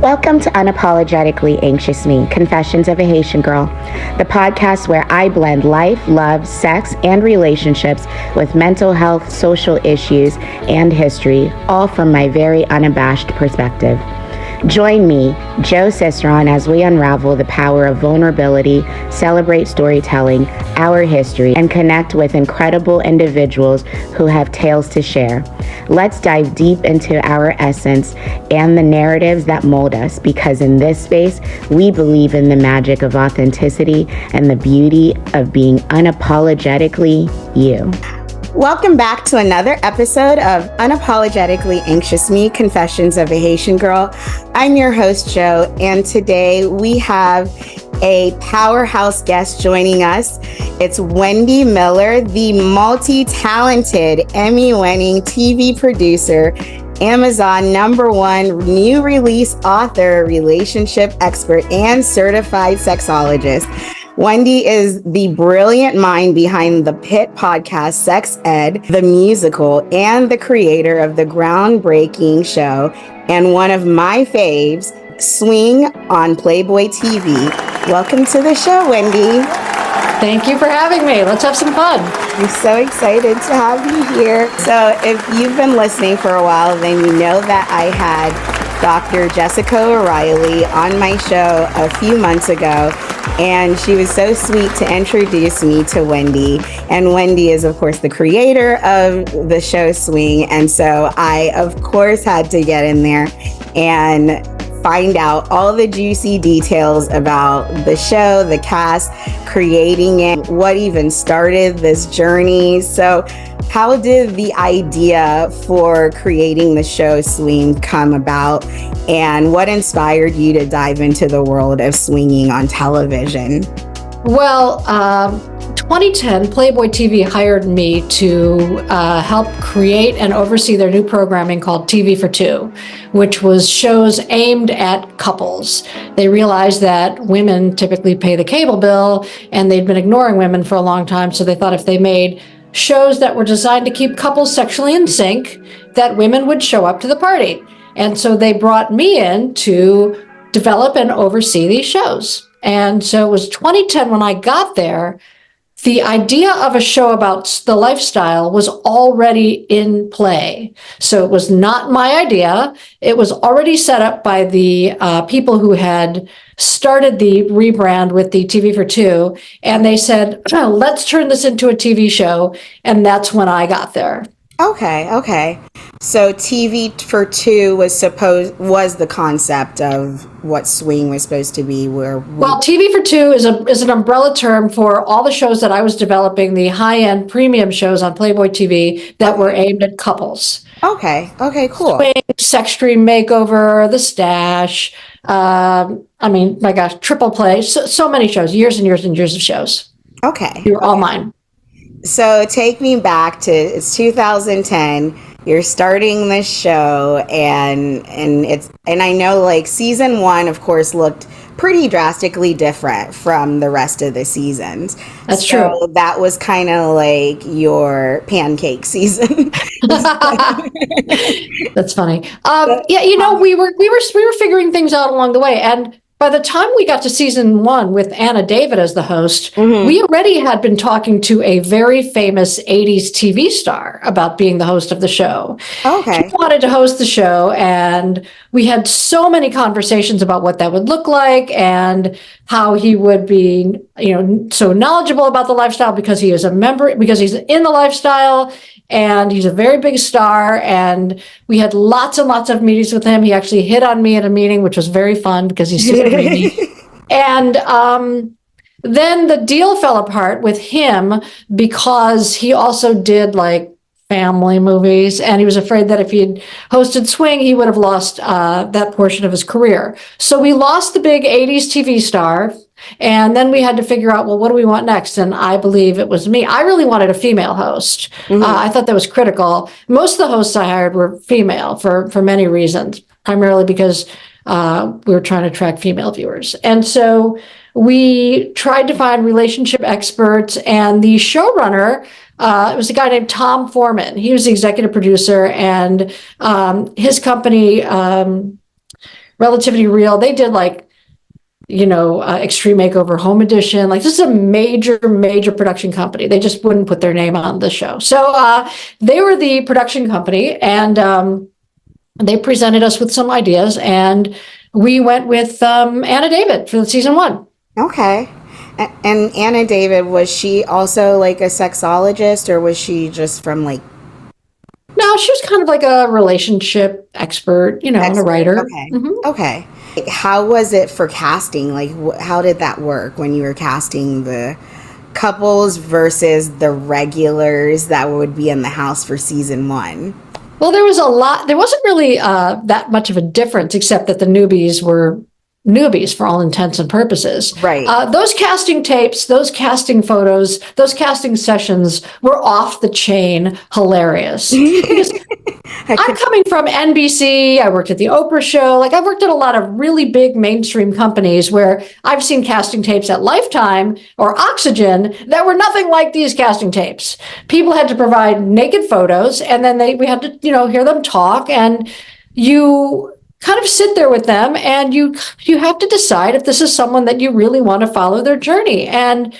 Welcome to Unapologetically Anxious Me, Confessions of a Haitian Girl, the podcast where I blend life, love, sex, and relationships with mental health, social issues, and history, all from my very unabashed perspective. Join me, Joe Ciceron, as we unravel the power of vulnerability, celebrate storytelling, our history, and connect with incredible individuals who have tales to share. Let's dive deep into our essence and the narratives that mold us, because in this space, we believe in the magic of authenticity and the beauty of being unapologetically you. Welcome back to another episode of Unapologetically Anxious Me, Confessions of a Haitian Girl. I'm your host, Joe, and today we have a powerhouse guest joining us. It's Wendy Miller, the multi-talented Emmy-winning TV producer, Amazon #1 new release author, relationship expert, and certified sexologist. Wendy is the brilliant mind behind the hit podcast Sex Ed, the musical, and the creator of the groundbreaking show and one of my faves, Swing on Playboy TV. Welcome to the show, Wendy. Thank you for having me. Let's have some fun. I'm so excited to have you here. So if you've been listening for a while, then you know that I had Dr. Jessica O'Reilly on my show a few months ago, and she was so sweet to introduce me to Wendy. And Wendy is, of course, the creator of the show Swing, and so I, of course, had to get in there and find out all the juicy details about the show, the cast, creating it, what even started this journey. So how did the idea for creating the show Swing come about, and what inspired you to dive into the world of swinging on television? Well, 2010, Playboy TV hired me to help create and oversee their new programming called TV for Two, which was shows aimed at couples. They realized that women typically pay the cable bill, and they'd been ignoring women for a long time, so they thought if they made shows that were designed to keep couples sexually in sync, that women would show up to the party. And so they brought me in to develop and oversee these shows. And so it was 2010 when I got there. The idea of a show about the lifestyle was already in play. So it was not my idea. It was already set up by the people who had started the rebrand with the TV for Two. And they said, oh, let's turn this into a TV show. And that's when I got there. Okay. So TV for Two was the concept of what Swing was supposed to be. Well, TV for Two is an umbrella term for all the shows that I was developing, the high-end premium shows on Playboy TV that were aimed at couples. Okay, cool. Swing, Sex Dream Makeover, The Stash. My gosh, Triple Play. So many shows, years and years and years of shows. Okay. They were all mine. So take me back to, it's 2010. You're starting this show, and I know, like, season 1, of course, looked pretty drastically different from the rest of the seasons. That's true. So that was kind of like your pancake season. That's funny. We were figuring things out along the way, and by the time we got to season 1 with Anna David as the host, we already had been talking to a very famous 80s TV star about being the host of the show. Okay. He wanted to host the show, and we had so many conversations about what that would look like and how he would be, so knowledgeable about the lifestyle because he is a member, because he's in the lifestyle. And he's a very big star, and we had lots and lots of meetings with him. He actually hit on me at a meeting, which was very fun because he's super dreamy. And then the deal fell apart with him because he also did like family movies, and he was afraid that if he had hosted Swing, he would have lost that portion of his career. So we lost the big 80s TV star. And then we had to figure out, well, what do we want next? And I believe it was me. I really wanted a female host. I thought that was critical. Most of the hosts I hired were female for many reasons, primarily because we were trying to attract female viewers. And so we tried to find relationship experts, and the showrunner, it was a guy named Tom Foreman. He was the executive producer, and his company Relativity Real. They did like, Extreme Makeover Home Edition. Like, this is a major, major production company. They just wouldn't put their name on the show. So they were the production company, and they presented us with some ideas, and we went with Anna David for season 1. Okay. And Anna David, was she also like a sexologist, or was she just from like... No, she was kind of like a relationship expert, and a writer. Okay. Okay. How was it for casting? Like, how did that work when you were casting the couples versus the regulars that would be in the house for season 1? Well, there wasn't really that much of a difference, except that the newbies were newbies for all intents and purposes. Right. Those casting tapes, those casting photos, those casting sessions were off the chain hilarious. Because I'm coming from NBC. I worked at the Oprah show. Like, I've worked at a lot of really big mainstream companies where I've seen casting tapes at Lifetime or Oxygen that were nothing like these casting tapes. People had to provide naked photos, and then we had to, hear them talk, and you kind of sit there with them, and you have to decide if this is someone that you really want to follow their journey. And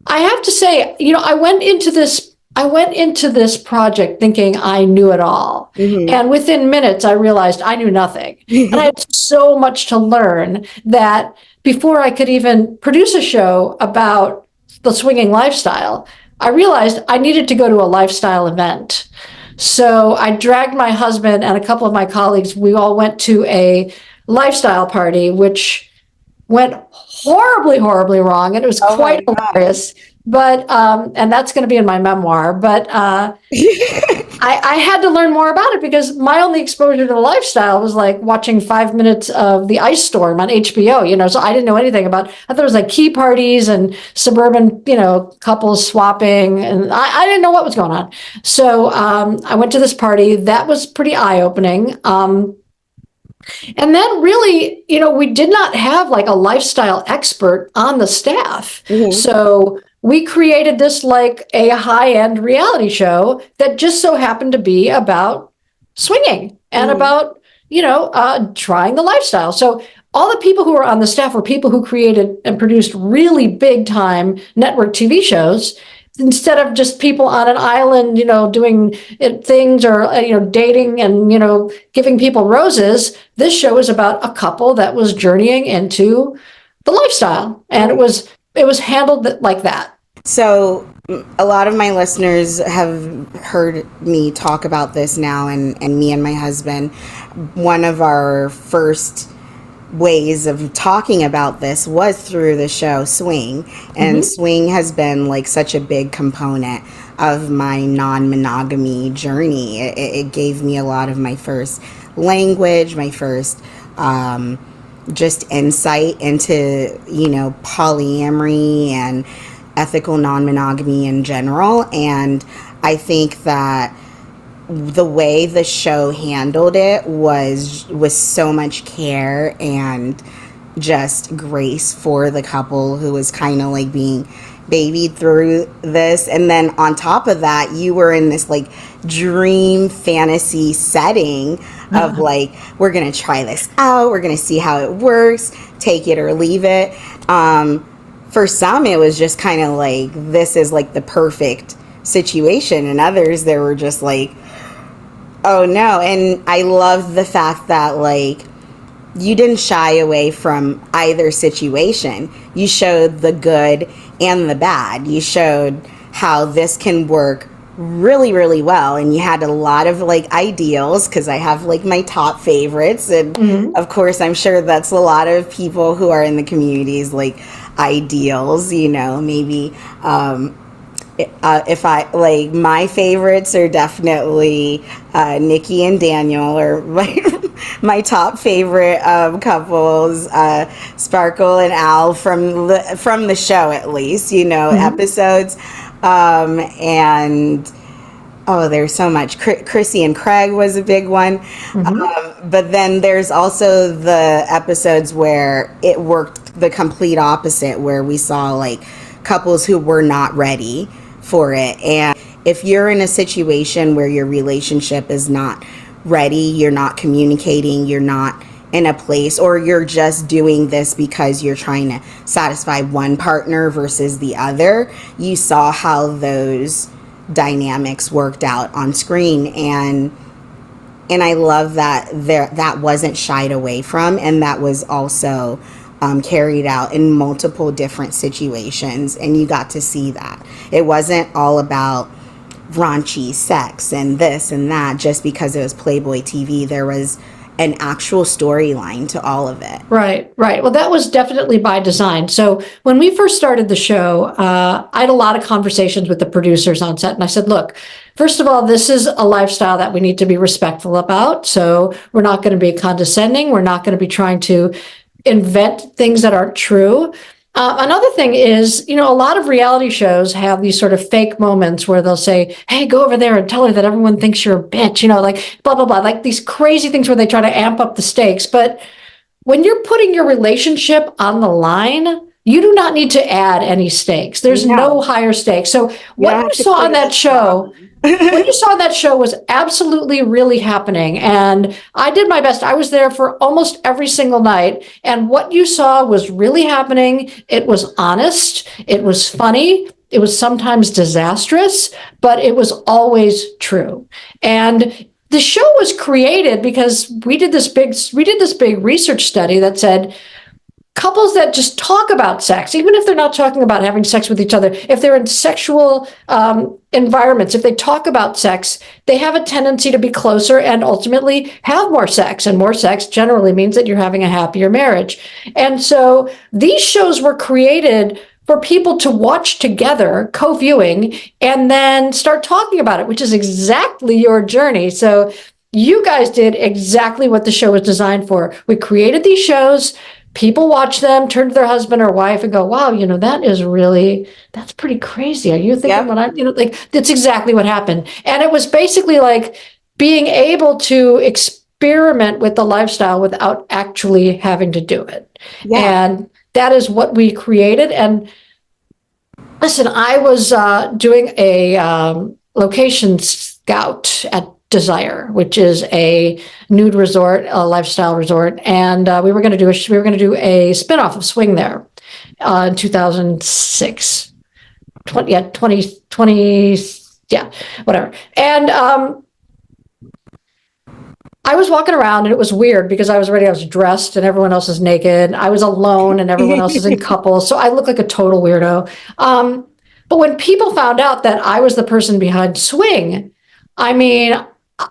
I have to say, I went into this project thinking I knew it all. Mm-hmm. And within minutes, I realized I knew nothing. And I had so much to learn that before I could even produce a show about the swinging lifestyle, I realized I needed to go to a lifestyle event. So I dragged my husband and a couple of my colleagues. We all went to a lifestyle party, which went horribly, horribly wrong. And it was quite hilarious. But, and that's going to be in my memoir. But I had to learn more about it, because my only exposure to the lifestyle was like watching 5 minutes of The Ice Storm on HBO, so I didn't know anything about, I thought it was like key parties and suburban, couples swapping, and I didn't know what was going on. So I went to this party. That was pretty eye-opening. And then really, we did not have like a lifestyle expert on the staff. Mm-hmm. So we created this like a high-end reality show that just so happened to be about swinging and about, trying the lifestyle. So all the people who were on the staff were people who created and produced really big-time network TV shows, instead of just people on an island, doing things or, dating and, giving people roses. This show is about a couple that was journeying into the lifestyle. And it was handled like that. So a lot of my listeners have heard me talk about this now, and me and my husband, one of our first ways of talking about this was through the show Swing. And Swing has been like such a big component of my non-monogamy journey. It gave me a lot of my first language, my first just insight into, polyamory and ethical non-monogamy in general. And I think that the way the show handled it was so much care and just grace for the couple who was kind of like being babied through this. And then on top of that, you were in this like dream fantasy setting of like, we're going to try this out. We're going to see how it works, take it or leave it. For some, it was just kind of like, this is like the perfect situation. And others, they were just like, oh no. And I love the fact that like, you didn't shy away from either situation. You showed the good and the bad. You showed how this can work really, really well. And you had a lot of like ideals, because I have like my top favorites. And of course, I'm sure that's a lot of people who are in the communities like ideals, maybe if I like, my favorites are definitely Nikki and Daniel, or my top favorite couples, Sparkle and Al from the show, at least, episodes. And there's so much. Chrissy and Craig was a big one. But then there's also the episodes where it worked the complete opposite, where we saw like couples who were not ready for it. And if you're in a situation where your relationship is not ready, you're not communicating, you're not in a place, or you're just doing this because you're trying to satisfy one partner versus the other. You saw how those dynamics worked out on screen, and I love that that wasn't shied away from, and that was also carried out in multiple different situations, and you got to see that it wasn't all about raunchy sex and this and that just because it was Playboy TV. There was an actual storyline to all of it. Right. Well, that was definitely by design. So when we first started the show, I had a lot of conversations with the producers on set, and I said, look, first of all, this is a lifestyle that we need to be respectful about. So we're not going to be condescending. We're not going to be trying to invent things that aren't true. Another thing is, a lot of reality shows have these sort of fake moments where they'll say, hey, go over there and tell her that everyone thinks you're a bitch, like blah, blah, blah, like these crazy things where they try to amp up the stakes. But when you're putting your relationship on the line, you do not need to add any stakes. There's no higher stakes. So what you saw on that show, what you saw on that show was absolutely really happening. And I did my best. I was there for almost every single night. And what you saw was really happening. It was honest. It was funny. It was sometimes disastrous, but it was always true. And the show was created because we did this big research study that said couples that just talk about sex, even if they're not talking about having sex with each other, if they're in sexual environments, if they talk about sex, they have a tendency to be closer and ultimately have more sex. And more sex generally means that you're having a happier marriage. And so these shows were created for people to watch together, co-viewing, and then start talking about it, which is exactly your journey. So you guys did exactly what the show was designed for. We created these shows. People watch them, turn to their husband or wife and go, wow, that's pretty crazy. Are you thinking what I'm, that's exactly what happened. And it was basically like being able to experiment with the lifestyle without actually having to do it. Yeah. And that is what we created. And listen, I was doing a location scout at Desire, which is a nude resort, a lifestyle resort, and we were going to do a spinoff of Swing there in 2006, 2020, whatever. And I was walking around and it was weird because I was dressed and everyone else is naked. I was alone and everyone else is in couples, so I look like a total weirdo. But when people found out that I was the person behind Swing, I mean,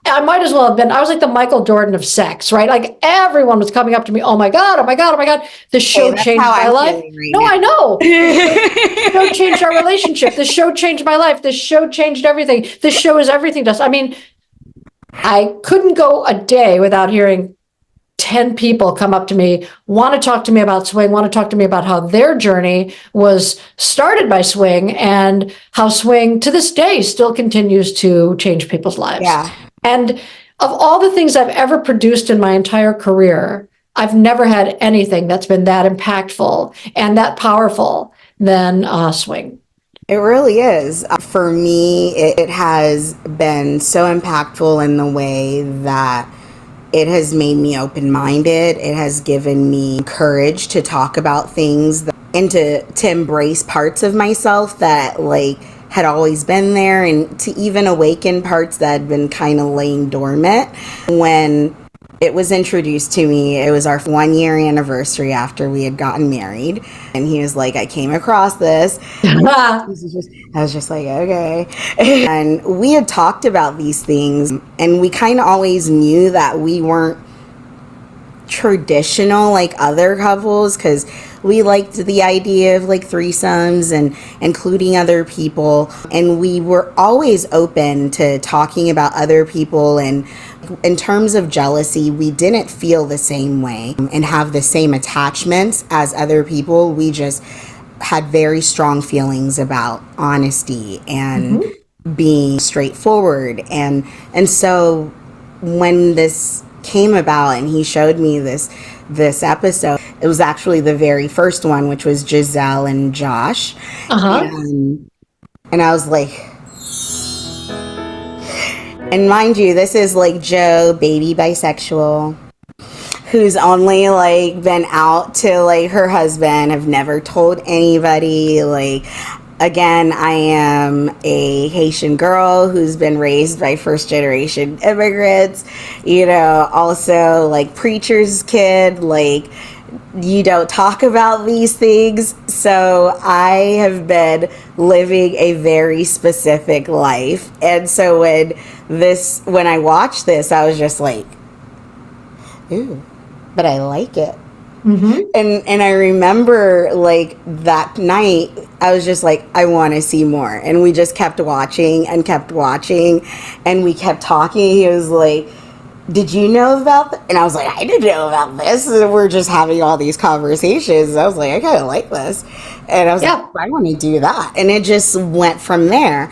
I might as well have been, I was like the Michael Jordan of sex, right? Like everyone was coming up to me, oh my God, oh my God, oh my God. This show changed my life. I know. This show changed our relationship. This show changed my life. This show changed everything. This show is everything to us. I mean, I couldn't go a day without hearing 10 people come up to me, want to talk to me about Swing, want to talk to me about how their journey was started by Swing and how Swing to this day still continues to change people's lives. Yeah. And of all the things I've ever produced in my entire career, I've never had anything that's been that impactful and that powerful than Swing. It really is. For me, it has been so impactful in the way that it has made me open-minded. It has given me courage to talk about things and to embrace parts of myself that had always been there, and to even awaken parts that had been kind of laying dormant. When it was introduced to me, it was our 1-year anniversary after we had gotten married, and he was like, I came across this. I was just like, okay. And we had talked about these things, and we kind of always knew that we weren't traditional like other couples, because we liked the idea of threesomes and including other people, and we were always open to talking about other people. And in terms of jealousy, we didn't feel the same way and have the same attachments as other people. We just had very strong feelings about honesty and being straightforward. And so when this came about and he showed me this episode, it was actually the very first one, which was Giselle and Josh. And I was like, and mind you, this is Joe, baby bisexual, who's only like been out to like her husband, have never told anybody. Like, again, I am a Haitian girl who's been raised by first generation immigrants, also like preacher's kid. Like, you don't talk about these things. So I have been living a very specific life. And so when I watched this, I was just like, ooh, but I like it. Mm-hmm. And I remember like that night, I was just like, I want to see more. And we just kept watching and kept watching, and we kept talking. He was like, did you know about that? And I was like, I didn't know about this. And we're just having all these conversations. I was like, I kind of like this. And I was like, I want to do that. And it just went from there.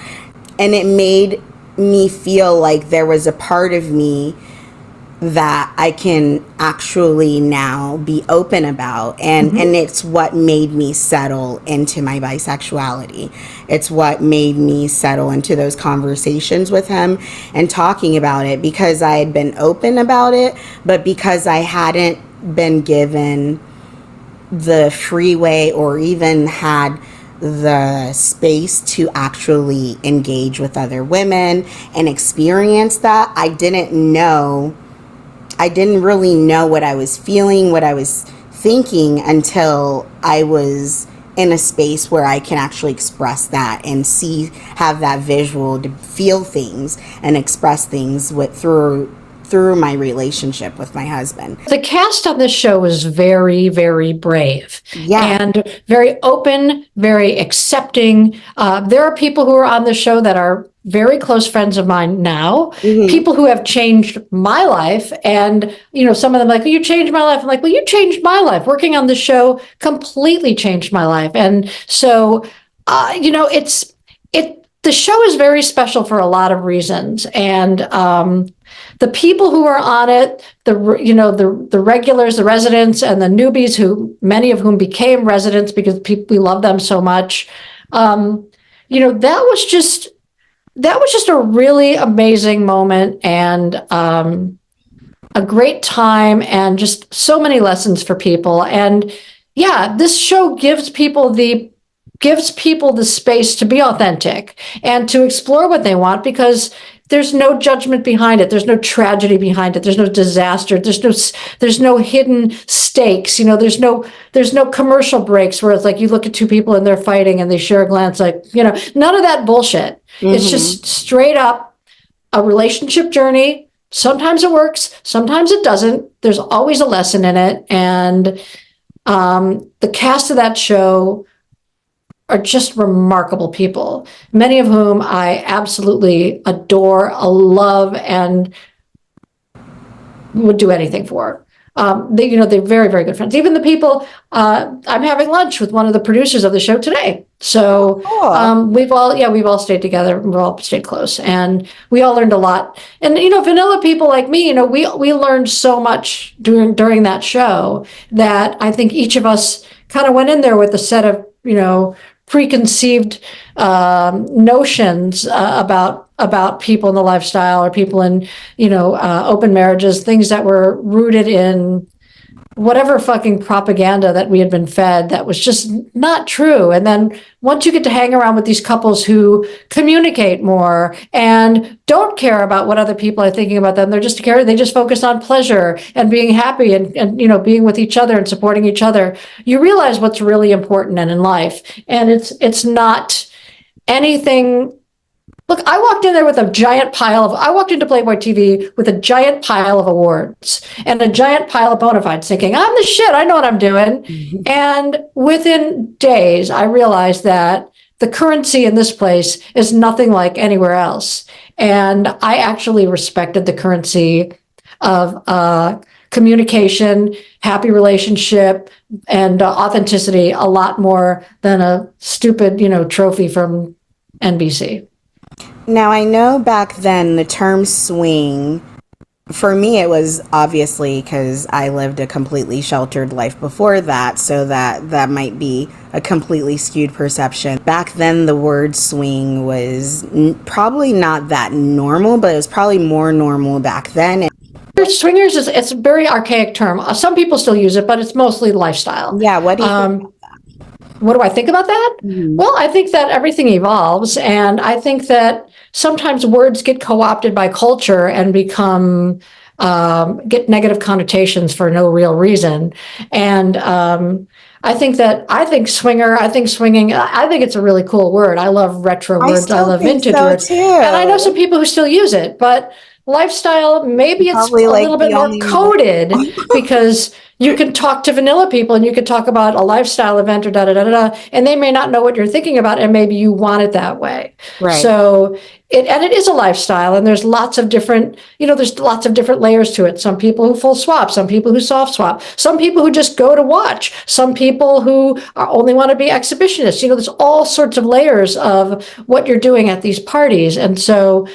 And it made me feel like there was a part of me that I can actually now be open about. And it's what made me settle into my bisexuality. It's what made me settle into those conversations with him and talking about it, because I had been open about it, but because I hadn't been given the freeway or even had the space to actually engage with other women and experience that. I didn't really know what I was feeling, what I was thinking, until I was in a space where I can actually express that and have that visual to feel things and express things through my relationship with my husband. The cast on this show was very, very brave. Yeah. And very open, very accepting. There are people who are on the show that are very close friends of mine now, people who have changed my life. And, some of them like, well, you changed my life. I'm like, well, you changed my life. Working on the show completely changed my life. And so, the show is very special for a lot of reasons. And, the people who are on it, the regulars, the residents, and the newbies, who many of whom became residents because we love them so much. That was just a really amazing moment, and a great time, and just so many lessons for people. And yeah, this show gives people the space to be authentic and to explore what they want, because there's no judgment behind it. There's no tragedy behind it. There's no disaster. There's no hidden stakes. There's no commercial breaks where it's like you look at two people and they're fighting and they share a glance. Like, none of that bullshit. It's just straight up a relationship journey. Sometimes it works. Sometimes it doesn't. There's always a lesson in it. And the cast of that show are just remarkable people, many of whom I absolutely adore, love, and would do anything for. They're very, very good friends. Even the people, I'm having lunch with one of the producers of the show today. So we've all stayed together. We've all stayed close, and we all learned a lot. And vanilla people like me, we learned so much during that show that I think each of us kind of went in there with a set of preconceived notions about people in the lifestyle, or people in open marriages, things that were rooted in whatever fucking propaganda that we had been fed that was just not true. And then once you get to hang around with these couples who communicate more and don't care about what other people are thinking about them, they just focus on pleasure and being happy and being with each other and supporting each other, you realize what's really important in life. And it's not anything. Look, I walked into Playboy TV with a giant pile of awards and a giant pile of bona fides, thinking, I'm the shit, I know what I'm doing. And within days, I realized that the currency in this place is nothing like anywhere else. And I actually respected the currency of communication, happy relationship, and authenticity a lot more than a stupid, trophy from NBC. Now, I know back then the term swing, for me, it was obviously because I lived a completely sheltered life before that, so that might be a completely skewed perception. Back then, the word swing was probably not that normal, but it was probably more normal back then. Swingers it's a very archaic term. Some people still use it, but it's mostly lifestyle. Yeah, what do you think? What do I think about that? Mm-hmm. Well, I think that everything evolves, and I think that sometimes words get co-opted by culture and become get negative connotations for no real reason. And I think swinger, I think swinging, I think it's a really cool word. I love retro words. I love vintage words. Too. And I know some people who still use it, but lifestyle, maybe it's Probably a like little bit the more only coded because you can talk to vanilla people and you can talk about a lifestyle event or da da da da da, and they may not know what you're thinking about, and maybe you want it that way. Right. So it is a lifestyle, and there's lots of different, there's lots of different layers to it. Some people who full swap, some people who soft swap, some people who just go to watch, some people who only want to be exhibitionists. There's all sorts of layers of what you're doing at these parties, and so.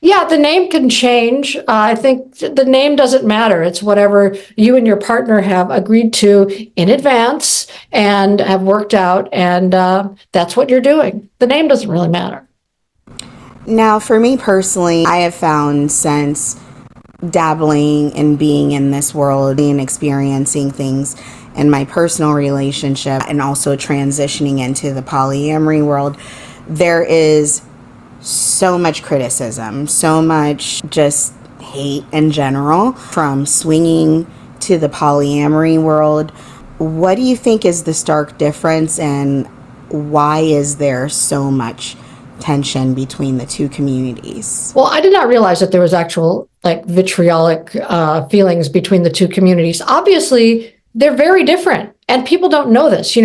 Yeah, the name can change. I think the name doesn't matter. It's whatever you and your partner have agreed to in advance and have worked out, and that's what you're doing. The name doesn't really matter. Now, for me personally, I have found since dabbling and being in this world and experiencing things in my personal relationship and also transitioning into the polyamory world, there is so much criticism, so much just hate in general from swinging to the polyamory world. What do you think is the stark difference, and why is there so much tension between the two communities? Well, I did not realize that there was actual vitriolic feelings between the two communities. Obviously, they're very different, and people don't know this.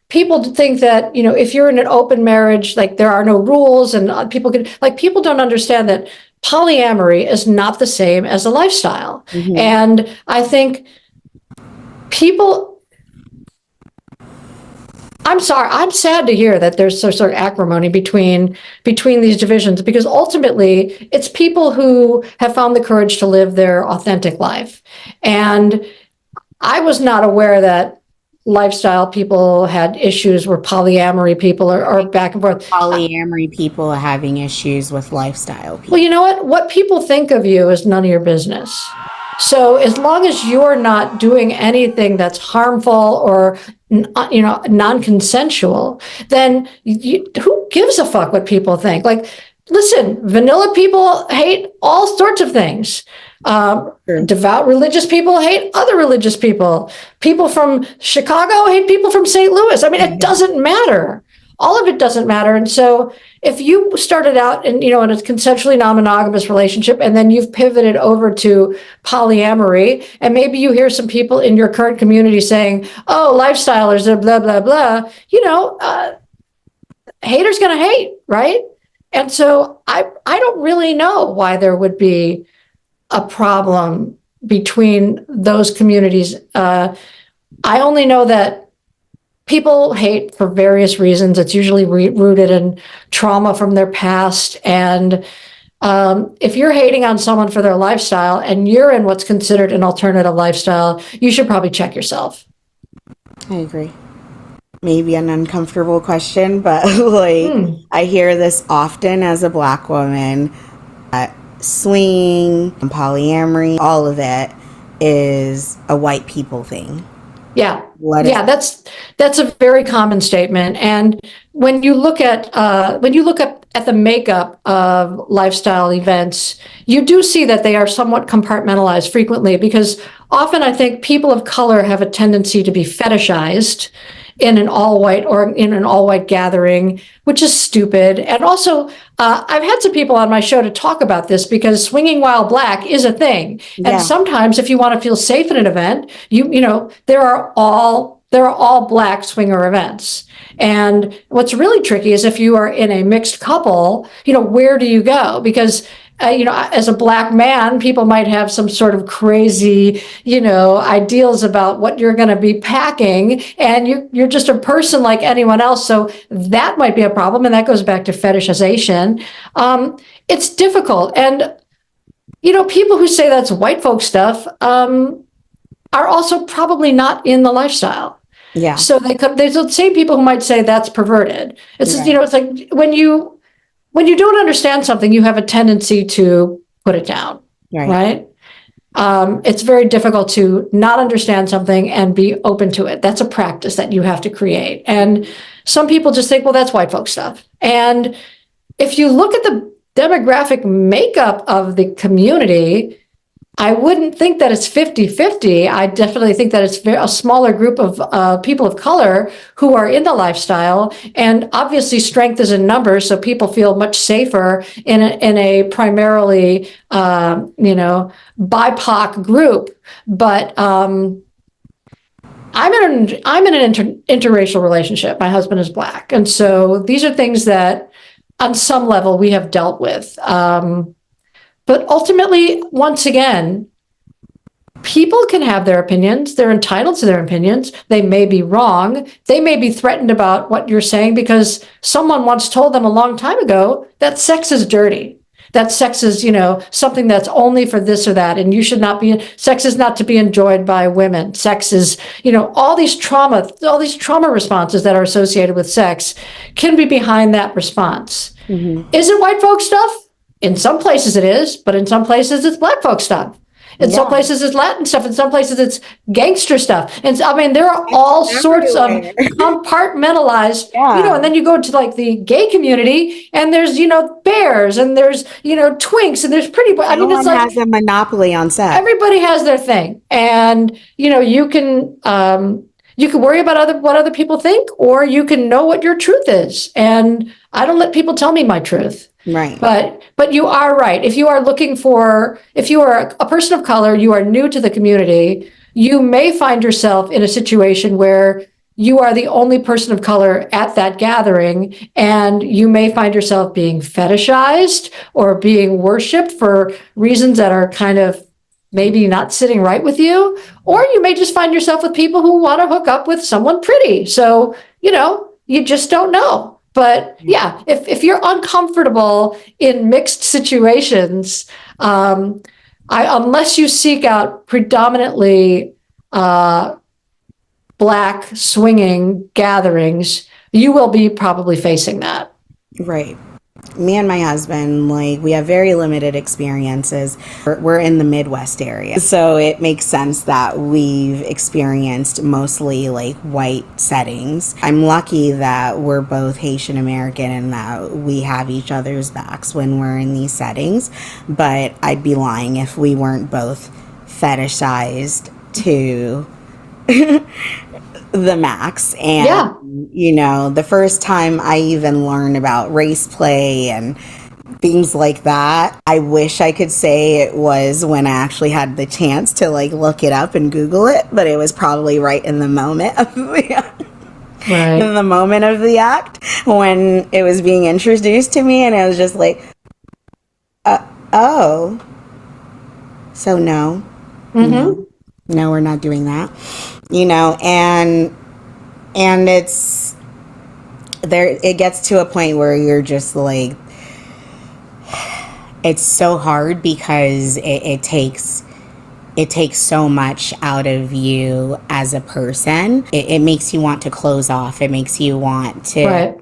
People think that, if you're in an open marriage, there are no rules and people don't understand that polyamory is not the same as a lifestyle. Mm-hmm. And I think I'm sad to hear that there's sort of acrimony between these divisions, because ultimately it's people who have found the courage to live their authentic life. And I was not aware that lifestyle people had issues where polyamory people are back and forth. Polyamory people are having issues with lifestyle people. Well, you know what? What people think of you is none of your business. So as long as you're not doing anything that's harmful or non-consensual, then who gives a fuck what people think? Listen, vanilla people hate all sorts of things. Devout religious people hate other religious people. People from Chicago hate people from St. Louis. I mean, it doesn't matter. All of it doesn't matter. And so if you started out in a consensually non-monogamous relationship, and then you've pivoted over to polyamory, and maybe you hear some people in your current community saying, oh, lifestylers are blah, blah, blah, haters going to hate, right? And so I don't really know why there would be a problem between those communities. I only know that people hate for various reasons. It's usually rooted in trauma from their past. And if you're hating on someone for their lifestyle and you're in what's considered an alternative lifestyle, you should probably check yourself. I agree. Maybe an uncomfortable question, but I hear this often as a Black woman. Swinging, polyamory, all of it is a white people thing. Yeah, that's a very common statement. And when you look at the makeup of lifestyle events, you do see that they are somewhat compartmentalized frequently, because often I think people of color have a tendency to be fetishized in an all-white gathering, which is stupid. And also, I've had some people on my show to talk about this, because swinging while Black is a thing. Yeah. And sometimes if you want to feel safe in an event, there are all Black swinger events. And what's really tricky is if you are in a mixed couple, where do you go? Because as a Black man, people might have some sort of crazy, ideals about what you're going to be packing, and you're just a person like anyone else. So that might be a problem, and that goes back to fetishization. It's difficult, and people who say that's white folk stuff are also probably not in the lifestyle. Yeah. So there's the same people who might say that's perverted. It's just, it's like when you don't understand something, you have a tendency to put it down, right? it's very difficult to not understand something and be open to it. That's a practice that you have to create. And some people just think, well, that's white folk stuff. And if you look at the demographic makeup of the community, I wouldn't think that it's 50-50. I definitely think that it's a smaller group of people of color who are in the lifestyle. And obviously strength is in numbers, so people feel much safer in a primarily, BIPOC group. But I'm in an interracial relationship. My husband is Black. And so these are things that on some level we have dealt with. But ultimately, once again, people can have their opinions. They're entitled to their opinions. They may be wrong. They may be threatened about what you're saying because someone once told them a long time ago that sex is dirty. That sex is, something that's only for this or that. And you should not be, sex is not to be enjoyed by women. Sex is, all these trauma responses that are associated with sex can be behind that response. Mm-hmm. Is it white folk stuff? In some places it is, but in some places it's Black folk stuff. In some places it's Latin stuff. In some places it's gangster stuff. And there are all sorts of compartmentalized, and then you go to like the gay community and there's, bears and there's, twinks and there's pretty, Everyone has a monopoly on sex. Everybody has their thing. And, you can worry about what other people think, or you can know what your truth is. And I don't let people tell me my truth. Right. But you are right. If you are a person of color, you are new to the community, you may find yourself in a situation where you are the only person of color at that gathering, and you may find yourself being fetishized or being worshiped for reasons that are kind of maybe not sitting right with you, or you may just find yourself with people who want to hook up with someone pretty. So, you just don't know. But yeah, if you're uncomfortable in mixed situations, unless you seek out predominantly Black swinging gatherings, you will be probably facing that. Right. Me and my husband, we have very limited experiences. We're in the Midwest area, so it makes sense that we've experienced mostly white settings. I'm lucky that we're both Haitian American and that we have each other's backs when we're in these settings, but I'd be lying if we weren't both fetishized to the max. And the first time I even learned about race play and things like that, I wish I could say it was when I actually had the chance to look it up and Google it, but it was probably right in the moment of the act when it was being introduced to me, and it was just oh, so no. Mm-hmm. No, we're not doing that. And it's there, it gets to a point where you're just it's so hard because it takes so much out of you as a person. It makes you want to close off. It makes you want to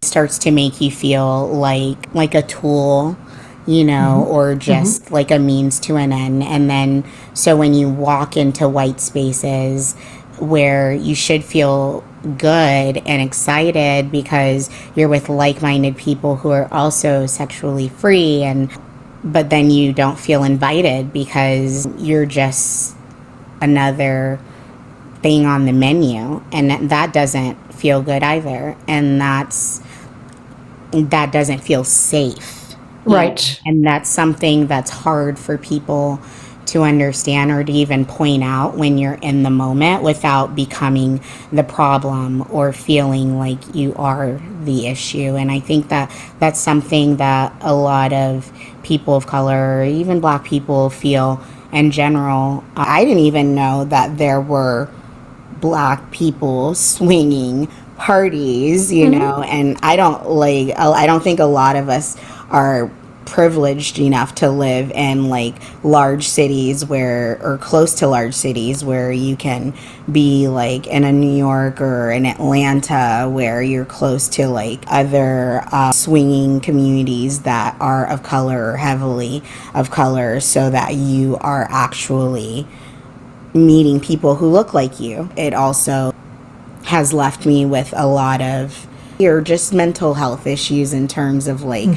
starts to make you feel like a tool, or just a means to an end. And then, so when you walk into white spaces where you should feel good and excited because you're with like-minded people who are also sexually free, but then you don't feel invited because you're just another thing on the menu, and that doesn't feel good either, and that doesn't feel safe. Right. And that's something that's hard for people to understand or to even point out when you're in the moment without becoming the problem or feeling like you are the issue. And I think that that's something that a lot of people of color, or even Black people, feel in general. I didn't even know that there were Black people swinging parties, and I don't think a lot of us are privileged enough to live in like large cities or close to large cities where you can be like in a New York or in Atlanta where you're close to like other swinging communities that are of color or heavily of color, so that you are actually meeting people who look like you. It also has left me with a lot of just mental health issues in terms of like,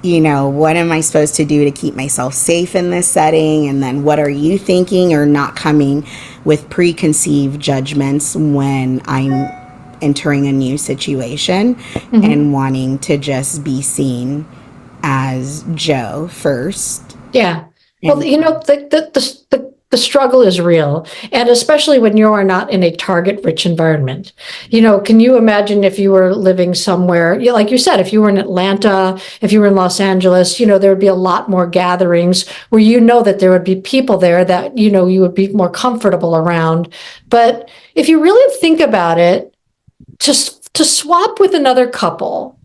what am I supposed to do to keep myself safe in this setting? And then what are you thinking, or not coming with preconceived judgments when I'm entering a new situation and wanting to just be seen as Joe first. Yeah. Well, the struggle is real, and especially when you are not in a target-rich environment. Can you imagine if you were living somewhere, like you said, if you were in Atlanta, if you were in Los Angeles, there would be a lot more gatherings where that there would be people there that, you would be more comfortable around. But if you really think about it, to swap with another couple,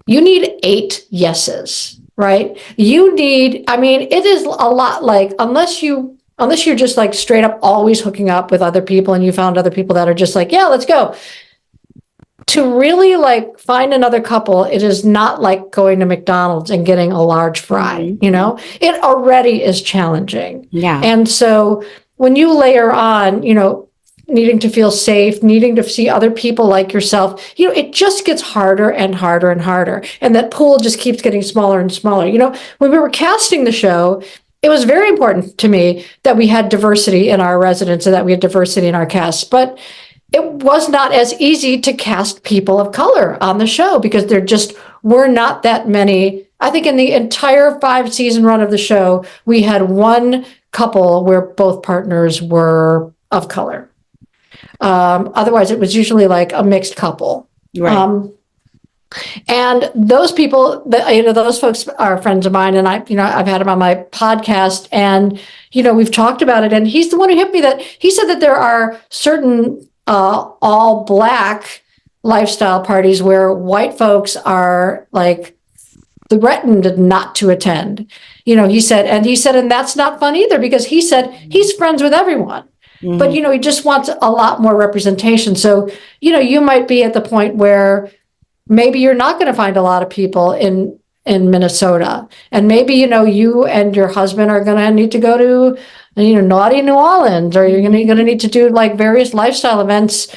you need 8 yeses, right? It is a lot like, unless you're just like straight up always hooking up with other people and you found other people that are just like, yeah, let's go. To really like find another couple, it is not like going to McDonald's and getting a large fry, It already is challenging. Yeah. And so when you layer on, needing to feel safe, needing to see other people like yourself, it just gets harder and harder and harder. And that pool just keeps getting smaller and smaller. When we were casting the show, it was very important to me that we had diversity in our residents and that we had diversity in our cast. But it was not as easy to cast people of color on the show because there just were not that many. I think in the entire 5-season run of the show, we had one couple where both partners were of color. Otherwise, it was usually like a mixed couple. Right. And those people, those folks are friends of mine, and I've had him on my podcast, and we've talked about it. And he's the one who hit me that he said that there are certain all Black lifestyle parties where white folks are like threatened not to attend. He said, and that's not fun either, because he said he's friends with everyone. But, he just wants a lot more representation. So, you might be at the point where maybe you're not going to find a lot of people in Minnesota. And maybe, you and your husband are going to need to go to, naughty New Orleans, or you're going to need to do like various lifestyle events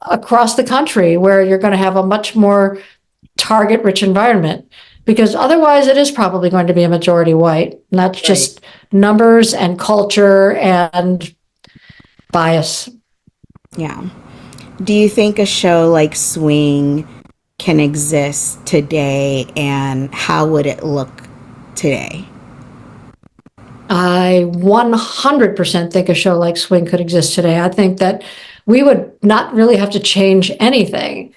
across the country where you're going to have a much more target-rich environment. Because otherwise it is probably going to be a majority white. And that's just numbers and culture and bias. Yeah. Do you think a show like Swing can exist today, and how would it look today? I 100% think a show like Swing could exist today. I think that we would not really have to change anything.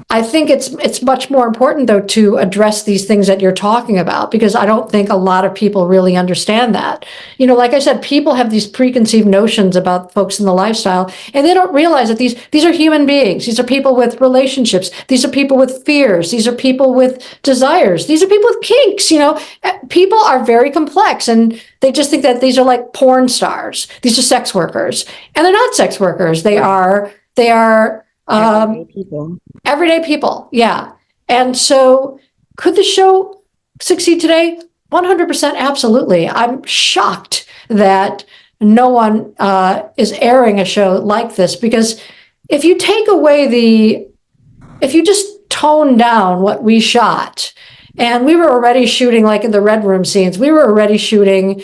I think it's much more important, though, to address these things that you're talking about, because I don't think a lot of people really understand that. Like I said, people have these preconceived notions about folks in the lifestyle, and they don't realize that these are human beings. These are people with relationships. These are people with fears. These are people with desires. These are people with kinks. People are very complex, and they just think that these are like porn stars. These are sex workers, and they're not sex workers. They are everyday people. Yeah. And so could the show succeed today? 100% absolutely. I'm shocked that no one is airing a show like this, because if you just tone down what we shot, and we were already shooting like in the Red Room scenes, we were already shooting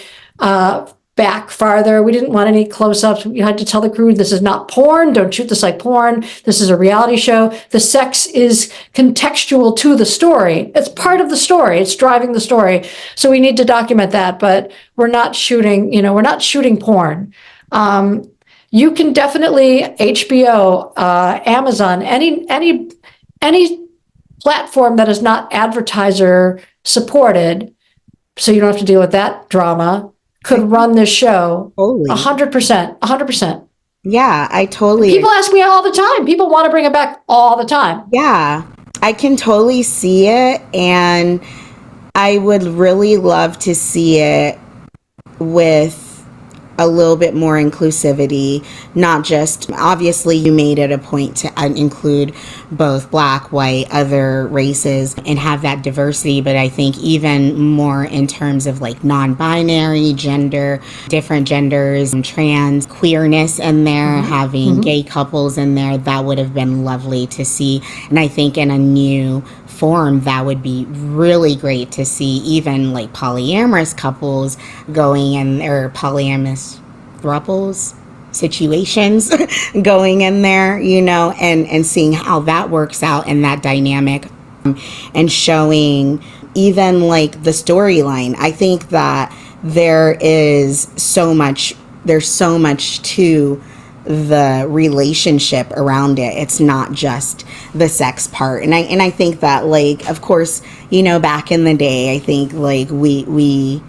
back farther. We didn't want any close-ups. We had to tell the crew, this is not porn. Don't shoot this like porn. This is a reality show. The sex is contextual to the story. It's part of the story. It's driving the story. So we need to document that, but we're not shooting porn. You can definitely, HBO, Amazon, any platform that is not advertiser supported, so you don't have to deal with that drama, could run this show. 100%. Yeah, I totally. People ask me all the time. People want to bring it back all the time. Yeah. I can totally see it, and I would really love to see it with a little bit more inclusivity, not just, obviously you made it a point to include both black, white, other races and have that diversity, but I think even more in terms of like non-binary, gender, different genders, trans, queerness in there, having gay couples in there, that would have been lovely to see. And I think in a new form, that would be really great to see, even like polyamorous couples going in, or polyamorous thruples situations going in there, you know, and seeing how that works out and that dynamic, and showing even like the storyline. I think that there's so much to the relationship around it. It's not just the sex part. And I think that, like, of course, you know, back in the day, I think like we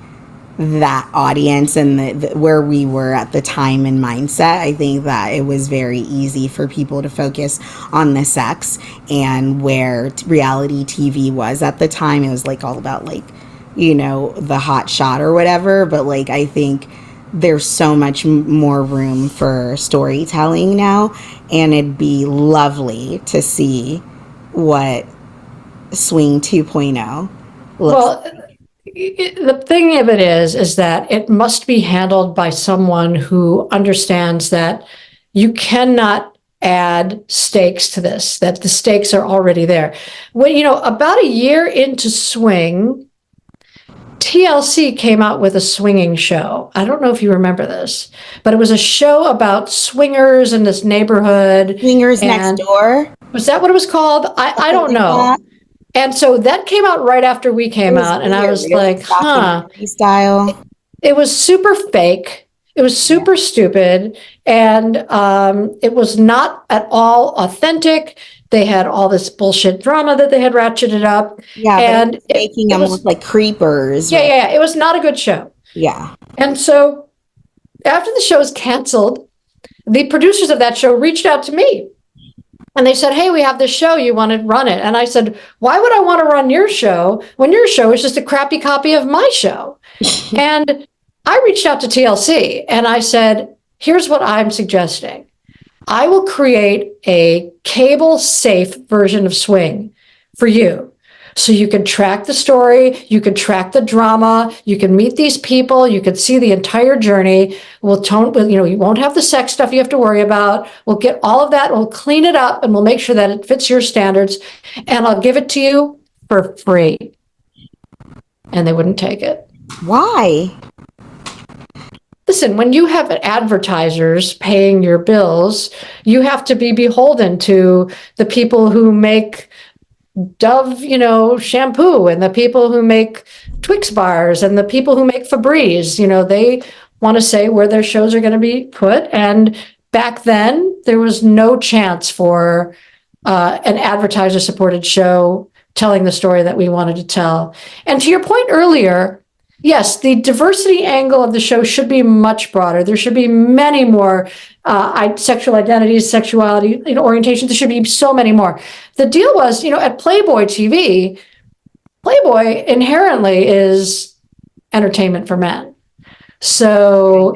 that audience and the where we were at the time and mindset, I think that it was very easy for people to focus on the sex, and where reality TV was at the time, it was like all about like, you know, the hot shot or whatever. But like, I think there's so much more room for storytelling now, and it'd be lovely to see what Swing 2.0 looks like. The thing of it is that it must be handled by someone who understands that you cannot add stakes to this, that the stakes are already there. When, you know, about a year into Swing, TLC came out with a swinging show. I don't know if you remember this, but it was a show about swingers in this neighborhood. Swingers Next Door? Was that what it was called? I don't know. And so that came out right after we came out, and I was like, style. It was super fake. It was super stupid, and it was not at all authentic. They had all this bullshit drama that they had ratcheted up. Yeah, and making them look like creepers. Yeah. It was not a good show. Yeah. And so after the show was canceled, the producers of that show reached out to me. And they said, hey, we have this show, you want to run it? And I said, why would I want to run your show when your show is just a crappy copy of my show? And I reached out to TLC and I said, here's what I'm suggesting. I will create a cable safe version of Swing for you. So you can track the story, you can track the drama, you can meet these people, you can see the entire journey. You won't have the sex stuff you have to worry about. We'll get all of that, we'll clean it up, and we'll make sure that it fits your standards, and I'll give it to you for free. And they wouldn't take it. Why? Listen, when you have advertisers paying your bills, you have to be beholden to the people who make Dove, shampoo, and the people who make Twix bars, and the people who make Febreze. They want to say where their shows are going to be put. And back then, there was no chance for an advertiser-supported show telling the story that we wanted to tell. And to your point earlier, yes, the diversity angle of the show should be much broader. There should be many more sexual identities, sexuality, orientations. There should be so many more. The deal was, at Playboy TV, Playboy inherently is entertainment for men. So,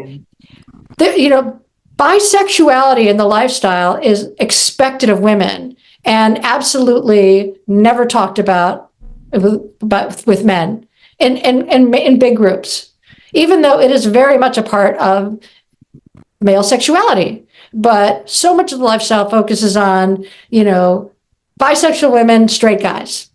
bisexuality in the lifestyle is expected of women and absolutely never talked about with men. In big groups, even though it is very much a part of male sexuality. But so much of the lifestyle focuses on, bisexual women, straight guys.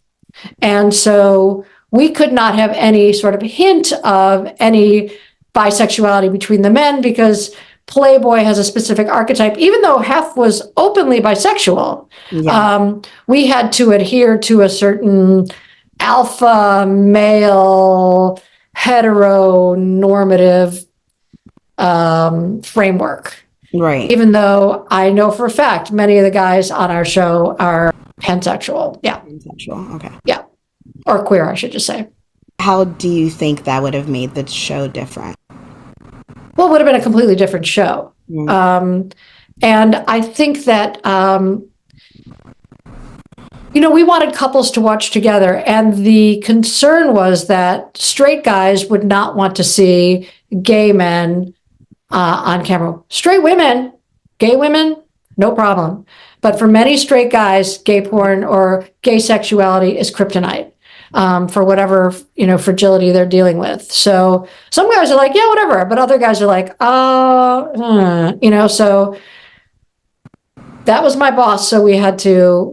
And so we could not have any sort of hint of any bisexuality between the men, because Playboy has a specific archetype. Even though Hef was openly bisexual, we had to adhere to a certain alpha male heteronormative framework. Right. Even though I know for a fact many of the guys on our show are pansexual. Yeah. Pansexual. Okay. Yeah. Or queer, I should just say. How do you think that would have made the show different? Well, it would have been a completely different show. And I think that we wanted couples to watch together, and the concern was that straight guys would not want to see gay men on camera. Straight women, gay women, no problem. But for many straight guys, gay porn or gay sexuality is kryptonite for whatever, fragility they're dealing with. So some guys are like, yeah, whatever. But other guys are like, so that was my boss. So we had to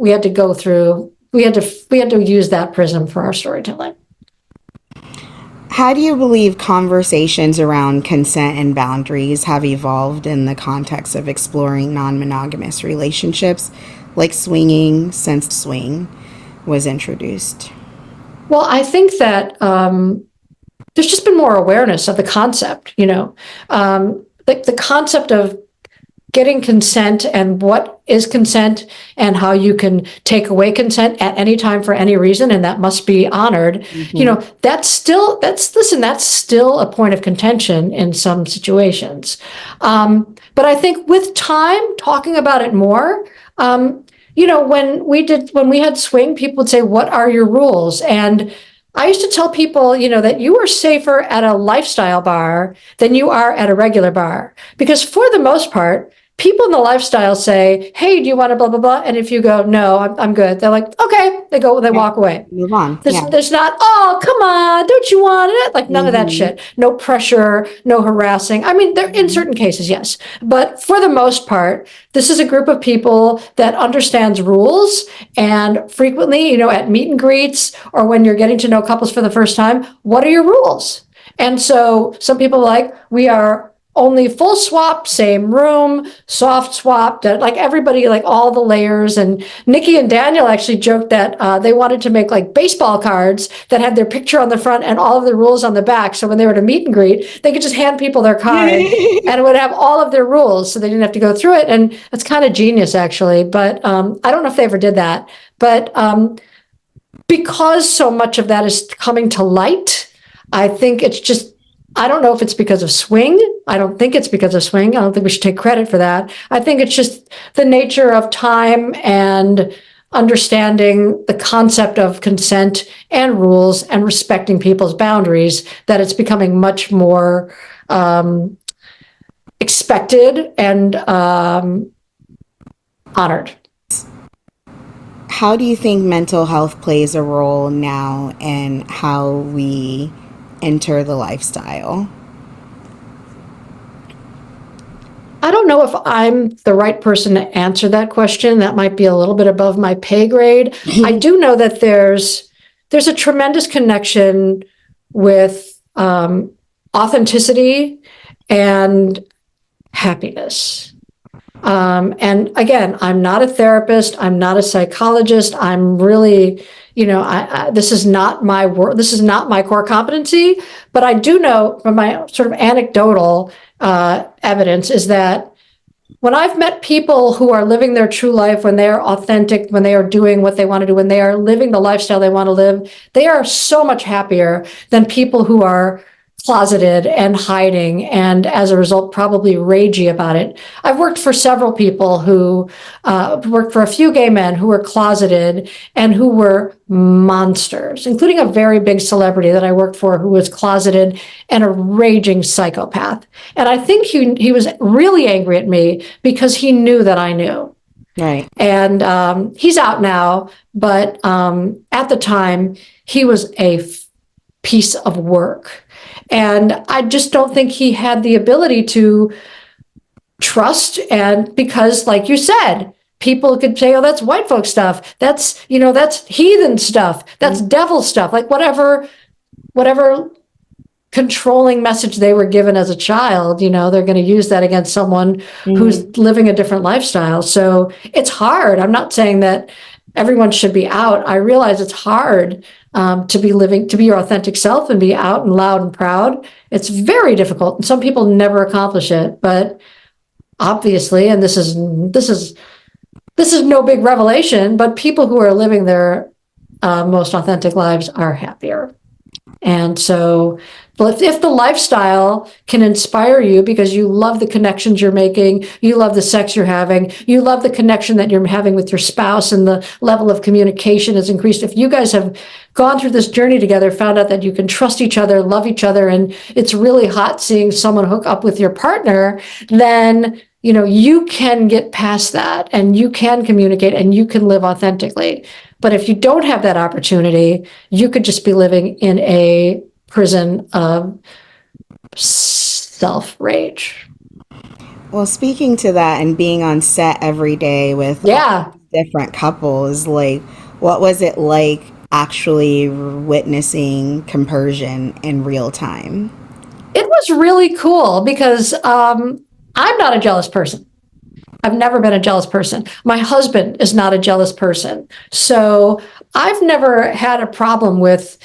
use that prism for our storytelling. How do you believe conversations around consent and boundaries have evolved in the context of exploring non-monogamous relationships, like swinging, since swing was introduced? Well, I think that there's just been more awareness of the concept, the concept of getting consent and what is consent and how you can take away consent at any time for any reason, and that must be honored. Mm-hmm. That's still a point of contention in some situations. But I think with time, talking about it more, when we had swing, people would say, what are your rules? And I used to tell people, that you are safer at a lifestyle bar than you are at a regular bar. Because for the most part, people in the lifestyle say, hey, do you want to blah, blah, blah? And if you go, no, I'm good. They're like, okay. They walk away. Move on. There's not, oh, come on, don't you want it? Like none of that shit. No pressure, no harassing. I mean, there in certain cases, yes. But for the most part, this is a group of people that understands rules. And frequently, at meet and greets or when you're getting to know couples for the first time, what are your rules? And so some people are like, we are only full swap, same room, soft swap, like everybody, like all the layers. And Nikki and Daniel actually joked that they wanted to make like baseball cards that had their picture on the front and all of the rules on the back. So when they were to meet and greet, they could just hand people their card and it would have all of their rules. So they didn't have to go through it. And that's kind of genius, actually. But I don't know if they ever did that. But because so much of that is coming to light, I think it's just, I don't know if it's because of swing. I don't think it's because of swing. I don't think we should take credit for that. I think it's just the nature of time and understanding the concept of consent and rules and respecting people's boundaries, that it's becoming much more expected and honored. How do you think mental health plays a role now in how we enter the lifestyle? I don't know if I'm the right person to answer that question. That might be a little bit above my pay grade. I do know that there's a tremendous connection with authenticity and happiness. And again, I'm not a therapist. I'm not a psychologist. I'm really, this is not my work. This is not my core competency. But I do know from my sort of anecdotal evidence is that when I've met people who are living their true life, when they are authentic, when they are doing what they want to do, when they are living the lifestyle they want to live, they are so much happier than people who are closeted and hiding, and as a result, probably ragey about it. I've worked for several people who worked for a few gay men who were closeted and who were monsters, including a very big celebrity that I worked for who was closeted and a raging psychopath. And I think he was really angry at me because he knew that I knew. Right. And he's out now, but at the time, he was a piece of work. And I just don't think he had the ability to trust. And because, like you said, people could say, oh, that's white folk stuff. That's heathen stuff. That's devil stuff. Like whatever controlling message they were given as a child, they're going to use that against someone who's living a different lifestyle. So it's hard. I'm not saying that everyone should be out. I realize it's hard to be your authentic self and be out and loud and proud. It's very difficult, and some people never accomplish it. But obviously, and this is no big revelation, but people who are living their most authentic lives are happier. And so if the lifestyle can inspire you because you love the connections you're making, you love the sex you're having, you love the connection that you're having with your spouse, and the level of communication is increased. If you guys have gone through this journey together, found out that you can trust each other, love each other, and it's really hot seeing someone hook up with your partner, then you can get past that and you can communicate and you can live authentically. But if you don't have that opportunity, you could just be living in a prison of self-rage. Well, speaking to that and being on set every day with different couples, like, what was it like actually witnessing compersion in real time? It was really cool because I'm not a jealous person. I've never been a jealous person. My husband is not a jealous person. So I've never had a problem with,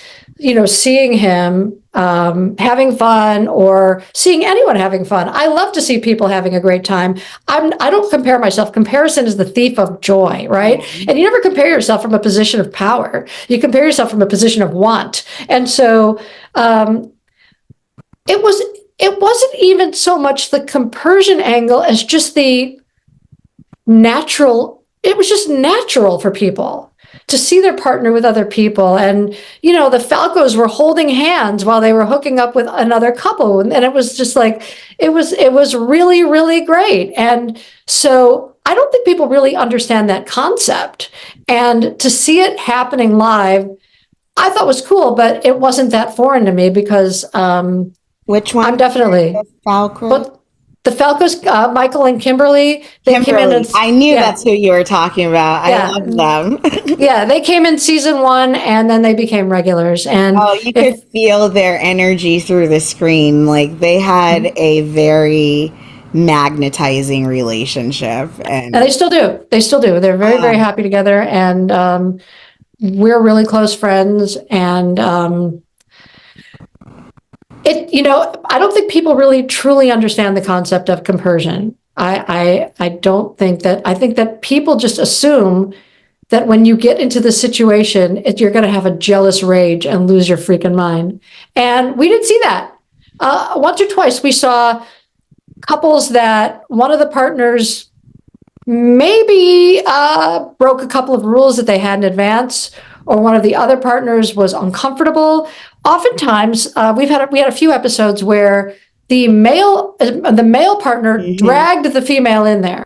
seeing him having fun or seeing anyone having fun. I love to see people having a great time. I don't compare myself. Comparison is the thief of joy, right? And you never compare yourself from a position of power. You compare yourself from a position of want. And so it wasn't even so much the compersion angle as just the natural. It was just natural for people to see their partner with other people. And, the Falcos were holding hands while they were hooking up with another couple. And it was just like, it was really, really great. And so I don't think people really understand that concept. And to see it happening live, I thought was cool, but it wasn't that foreign to me because which one? I'm definitely the Falcon. But the Falcos, Michael and Kimberly, they came in. I knew that's who you were talking about. I love them. Yeah, they came in season 1 and then they became regulars. And you could feel their energy through the screen. Like they had a very magnetizing relationship, and they still do. They're very, very happy together, and we're really close friends. And I don't think people really truly understand the concept of compersion. I don't think that. I think that people just assume that when you get into the situation, you're going to have a jealous rage and lose your freaking mind. And we didn't see that. Once or twice, we saw couples that one of the partners maybe broke a couple of rules that they had in advance, or one of the other partners was uncomfortable. Oftentimes, we had a few episodes where the male partner dragged the female in there,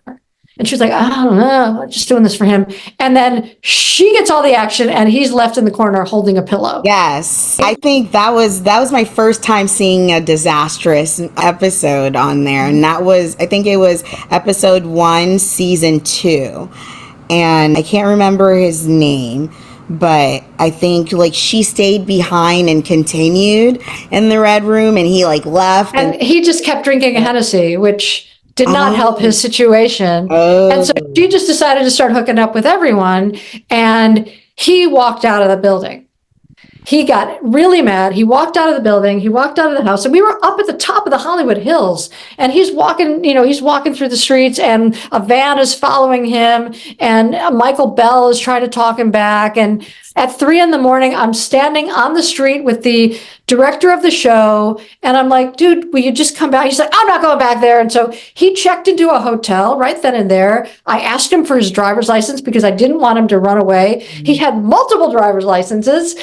and she was like, "I don't know, I'm just doing this for him." And then she gets all the action, and he's left in the corner holding a pillow. Yes, I think that was my first time seeing a disastrous episode on there, and I think it was episode 1, season 2, and I can't remember his name. But I think she stayed behind and continued in the red room, and he left. And he just kept drinking a Hennessy, which did not help his situation. And so she just decided to start hooking up with everyone, and he walked out of the building. He got really mad. He walked out of the building. He walked out of the house, and we were up at the top of the Hollywood Hills, and he's walking through the streets, and a van is following him, and Michael Bell is trying to talk him back. And at 3 a.m, I'm standing on the street with the director of the show, and I'm like, "Dude, will you just come back?" He's like, "I'm not going back there." And so he checked into a hotel right then and there. I asked him for his driver's license because I didn't want him to run away. He had multiple driver's licenses.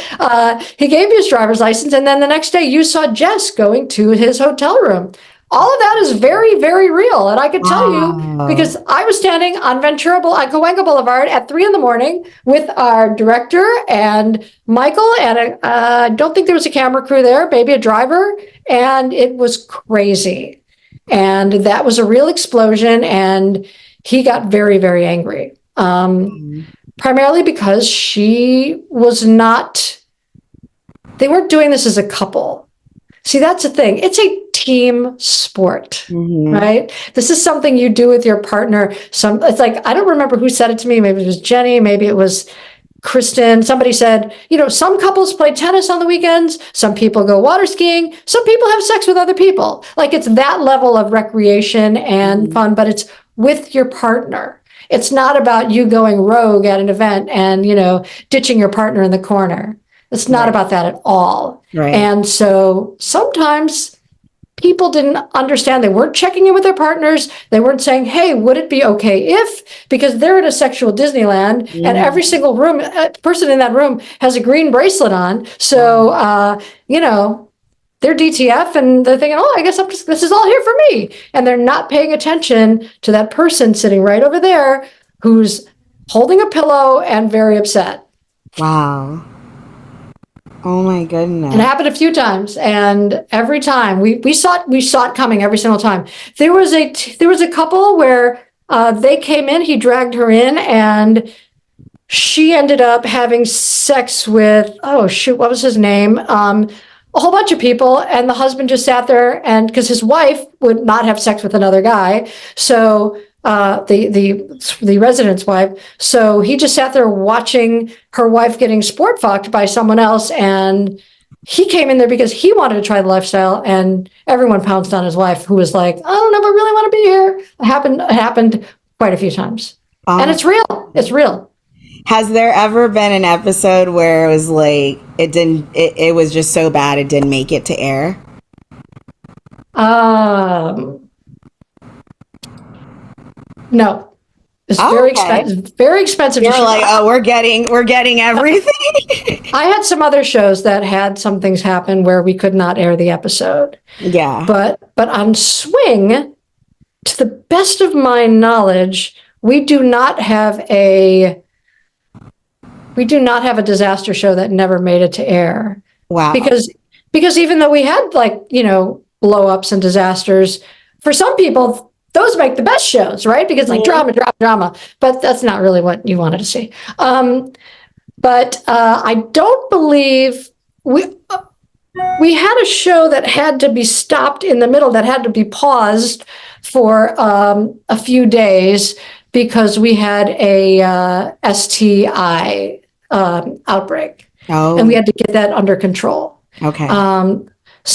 He gave me his driver's license, and then the next day you saw Jess going to his hotel room. All of that is very, very real. And I could tell you, because I was standing on Cahuenga Boulevard at 3 a.m. with our director and Michael, and I don't think there was a camera crew there, maybe a driver, and it was crazy. And that was a real explosion, and he got very, very angry. Primarily because she was not, they weren't doing this as a couple. See, that's the thing. It's a team sport, right? This is something you do with your partner. It's like, I don't remember who said it to me. Maybe it was Jenny. Maybe it was Kristen. Somebody said, some couples play tennis on the weekends. Some people go water skiing. Some people have sex with other people. It's that level of recreation and fun, but it's with your partner. It's not about you going rogue at an event and, ditching your partner in the corner. It's not about that at all. Right. And so sometimes people didn't understand. They weren't checking in with their partners. They weren't saying, hey, would it be okay if, because they're in a sexual Disneyland and every single person in that room has a green bracelet on. So, they're DTF and they're thinking, oh, I guess this is all here for me. And they're not paying attention to that person sitting right over there who's holding a pillow and very upset. Wow. Oh my goodness. It happened a few times, and every time we saw it coming every single time. There was a couple where they came in, he dragged her in, and she ended up having sex with, oh shoot, what was his name? A whole bunch of people, and the husband just sat there, and because his wife would not have sex with another guy, so the resident's wife, so he just sat there watching her wife getting sport fucked by someone else, and he came in there because he wanted to try the lifestyle, and everyone pounced on his wife, who was like, I don't know if I really want to be here. It happened quite a few times, and it's real. It's real. Has there ever been an episode where it was like it was just so bad it didn't make it to air? No, it's very expensive. Very expensive. You're like, oh, we're getting everything. I had some other shows that had some things happen where we could not air the episode. Yeah, but on Swing, to the best of my knowledge, we do not have a disaster show that never made it to air. Wow. Because even though we had blow ups and disasters, for some people those make the best shows, right? Because drama, but that's not really what you wanted to see. But I don't believe we had a show that had to be stopped in the middle, that had to be paused for a few days because we had a STI outbreak. Oh. And we had to get that under control. Okay.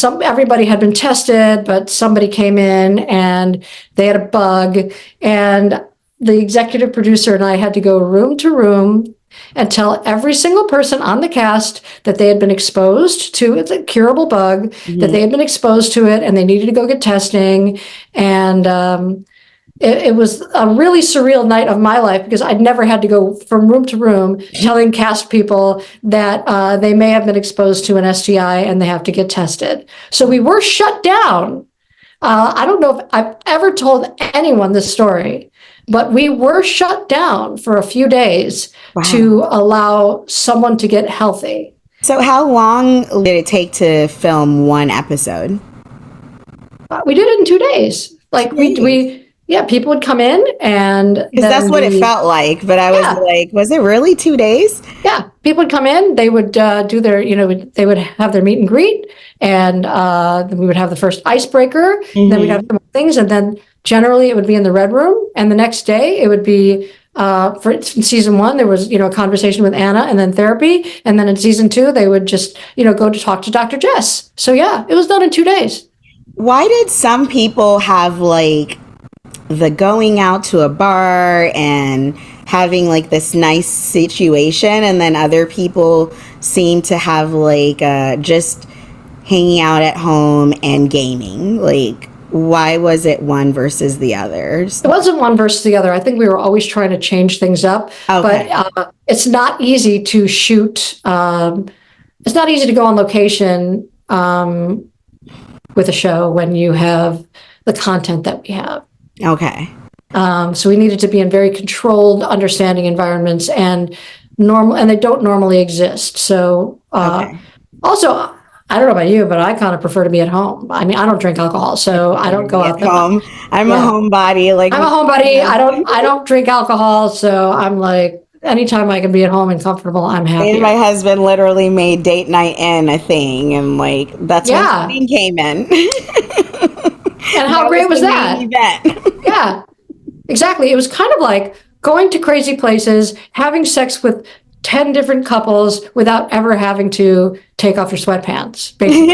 Everybody had been tested, but somebody came in and they had a bug, and the executive producer and I had to go room to room and tell every single person on the cast that they had been exposed to, it's a curable bug, that they had been exposed to it and they needed to go get testing. And it was a really surreal night of my life because I'd never had to go from room to room telling cast people that they may have been exposed to an STI and they have to get tested. So we were shut down. I don't know if I've ever told anyone this story, but we were shut down for a few days to allow someone to get healthy. So how long did it take to film one episode? We did it in 2 days. Like people would come in and because that's what it felt like. But I was like, was it really 2 days? Yeah, people would come in. They would do their, they would have their meet and greet, and then we would have the first icebreaker. Then we'd have some things, and then generally it would be in the red room. And the next day it would be for instance, season 1, there was a conversation with Anna, and then therapy, and then in season 2 they would just go to talk to Dr. Jess. So yeah, it was done in 2 days. Why did some people have like the going out to a bar and having like this nice situation, and then other people seem to have like just hanging out at home and gaming? Like, why was it one versus the others? It wasn't one versus the other. I think we were always trying to change things up. Okay. But it's not easy to shoot. It's not easy to go on location with a show when you have the content that we have. Okay. So we needed to be in very controlled, understanding environments, and they don't normally exist. So also, I don't know about you, but I kind of prefer to be at home. I mean, I don't drink alcohol, so I don't go out home. I'm a homebody. I'm a homebody. I don't drink alcohol, so I'm like, anytime I can be at home and comfortable, I'm happy. And my husband literally made date night in a thing, and like that's when the came in. And how great was that? Yeah, exactly. It was kind of like going to crazy places, having sex with 10 different couples without ever having to take off your sweatpants, basically.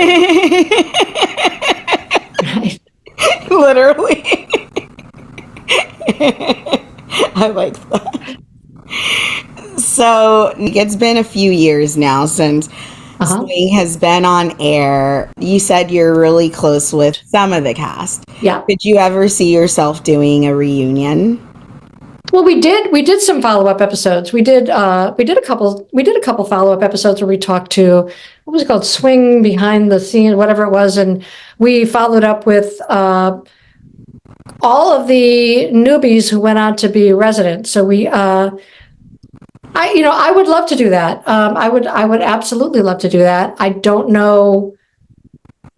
Right. Literally. I like that. So it's been a few years now since Swing has been on air. You said you're really close with some of the cast. Yeah. Could you ever see yourself doing a reunion? Well, we did some follow-up episodes. We did a couple follow-up episodes where we talked to, what was it called? Swing behind the scenes, whatever it was. And we followed up with all of the newbies who went on to be residents. So I would love to do that. I would absolutely love to do that. I don't know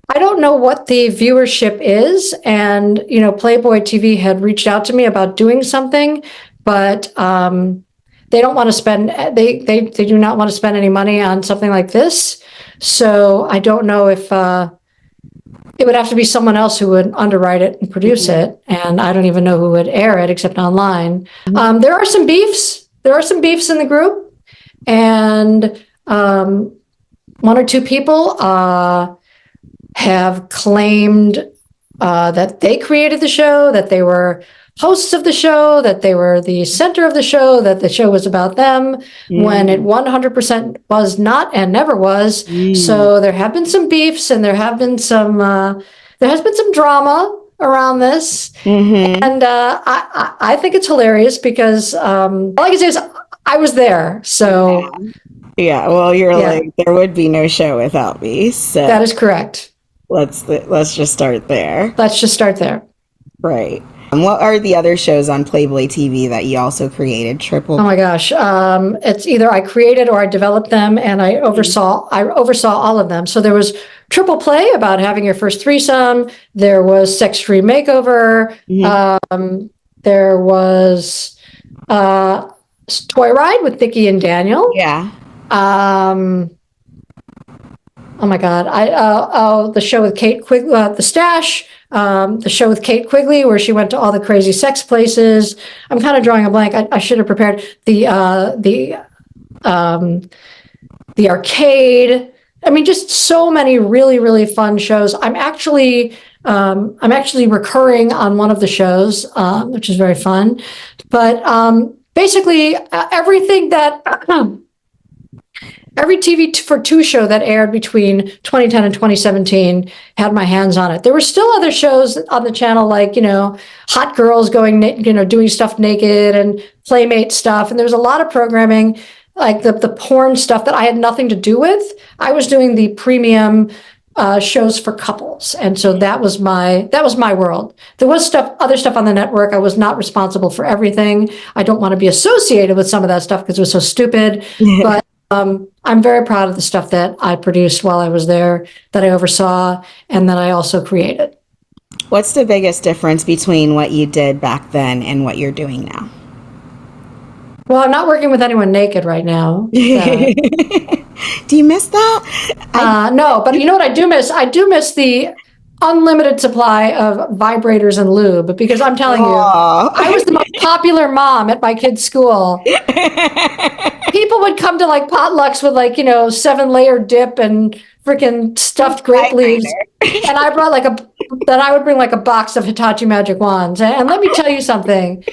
what the viewership is, and Playboy TV had reached out to me about doing something, but they don't want to spend. They do not want to spend any money on something like this. So I don't know if it would have to be someone else who would underwrite it and produce it, and I don't even know who would air it except online. There are some beefs. There are some beefs in the group, and one or two people have claimed that they created the show, that they were hosts of the show, that they were the center of the show, that the show was about them, when it 100% was not and never was. So there have been some beefs, and there has been some drama around this, and I think it's hilarious because all I can say is I was there. So yeah, well, you're like, there would be no show without me. So that is correct. Let's just start there. Let's just start there. Right. And what are the other shows on Playboy TV that you also created? Oh my gosh, it's either I created or I developed them, and I oversaw all of them. So there was Triple Play, about having your first threesome. There was Sex Free Makeover. There was Toy Ride with Vicky and Daniel. Yeah. Oh my God! The show with Kate Quigley, The Stash. The show with Kate Quigley, where she went to all the crazy sex places. I'm kind of drawing a blank. I should have prepared. The arcade. I mean, just so many really, really fun shows. I'm actually recurring on one of the shows, which is very fun. But basically, everything that every TV4 show that aired between 2010 and 2017 had my hands on it. There were still other shows on the channel, like, hot girls going, doing stuff naked, and Playmate stuff. And there was a lot of programming, like the porn stuff that I had nothing to do with. I was doing the premium shows for couples. And so that was my world. There was other stuff on the network. I was not responsible for everything. I don't want to be associated with some of that stuff because it was so stupid. But I'm very proud of the stuff that I produced while I was there, that I oversaw, and that I also created. What's the biggest difference between what you did back then and what you're doing now? Well, I'm not working with anyone naked right now. So. Do you miss that? No, but you know what I do miss? I do miss the unlimited supply of vibrators and lube, because I'm telling you, I was the most popular mom at my kid's school. People would come to like potlucks with 7-layer dip and freaking stuffed grape leaves, and I would bring a box of Hitachi magic wands. And let me tell you something.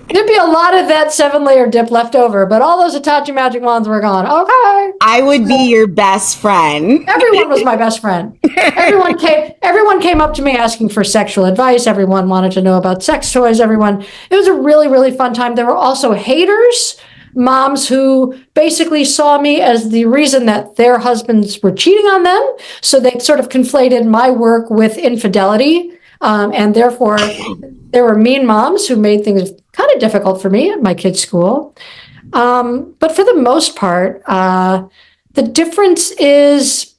There'd be a lot of that 7-layer dip left over, but all those Hitachi magic wands were gone. Okay. I would be your best friend. Everyone was my best friend. Everyone came up to me asking for sexual advice. Everyone wanted to know about sex toys. It was a really, really fun time. There were also haters, moms who basically saw me as the reason that their husbands were cheating on them. So they sort of conflated my work with infidelity. And therefore, there were mean moms who made things kind of difficult for me at my kids' school. But for the most part, the difference is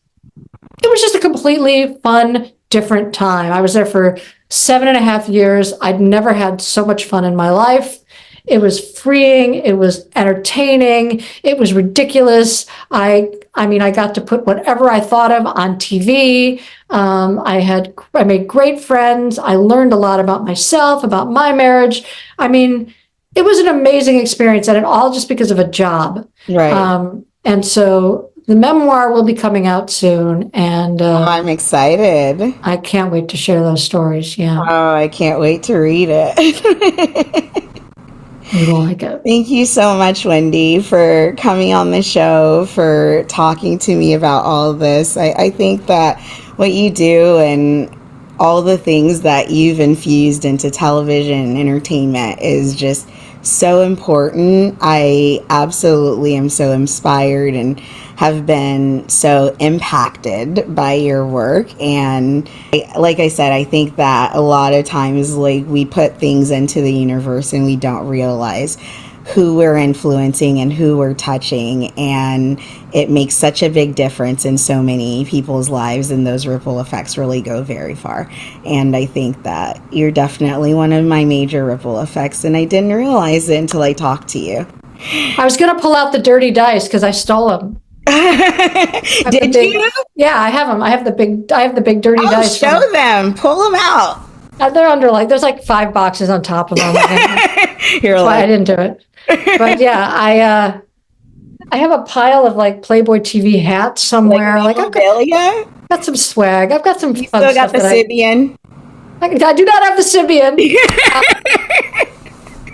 it was just a completely fun, different time. I was there for 7.5 years. I'd never had so much fun in my life. It was freeing. It was entertaining. It was ridiculous. I got to put whatever I thought of on TV. I made great friends. I learned a lot about myself, about my marriage. It was an amazing experience, and it all just because of a job. Right. And so the memoir will be coming out soon, and I'm excited. I can't wait to share those stories. Yeah. Oh, I can't wait to read it. You will like it. Thank you so much, Wendy, for coming on the show, for talking to me about all of this. I think that what you do and all the things that you've infused into television and entertainment is just so important. I absolutely am so inspired and have been so impacted by your work. And like I said, I think that a lot of times, like, we put things into the universe and we don't realize who we're influencing and who we're touching, and it makes such a big difference in so many people's lives, and those ripple effects really go very far. And I think that you're definitely one of my major ripple effects, and I didn't realize it until I talked to you. I was going to pull out the dirty dice because I stole them. Did you? Yeah, I have them. I have the big dirty dice. Show them. Pull them out. They're under there's like 5 boxes on top of them. That's why I didn't do it. But yeah, I have a pile of like Playboy TV hats somewhere. Like I've got some swag. I've got some fun still got stuff. The Sybian. I do not have the Sybian.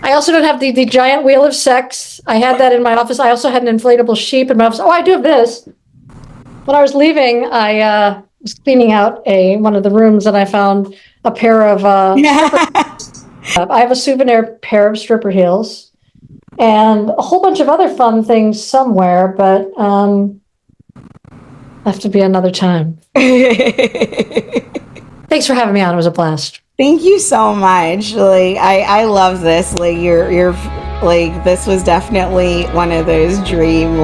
I also don't have the giant wheel of sex. I had that in my office. I also had an inflatable sheep in my office. Oh, I do have this. When I was leaving, I was cleaning out one of the rooms, and I found a pair of I have a souvenir pair of stripper heels and a whole bunch of other fun things somewhere, but have to be another time. Thanks for having me on. It was a blast. Thank you so much. Like, I love this. Like, you're like, this was definitely one of those dream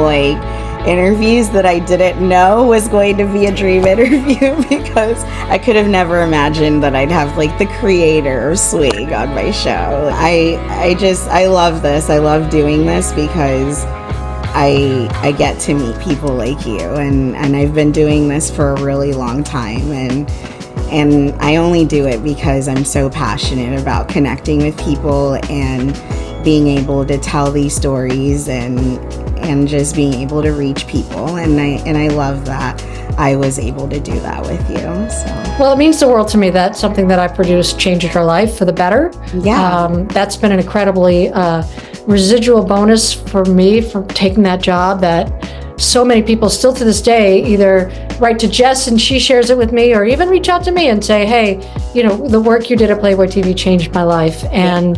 interviews that I didn't know was going to be a dream interview, because I could have never imagined that I'd have the creator of Swing on my show. I love this. I love doing this because I get to meet people like you, and I've been doing this for a really long time, and I only do it because I'm so passionate about connecting with people and being able to tell these stories and just being able to reach people, and I love that I was able to do that with you. So, well, it means the world to me that something that I produced changed your life for the better. Yeah, that's been an incredibly residual bonus for me from taking that job, that so many people still to this day either write to Jess and she shares it with me, or even reach out to me and say, hey, the work you did at Playboy TV changed my life. And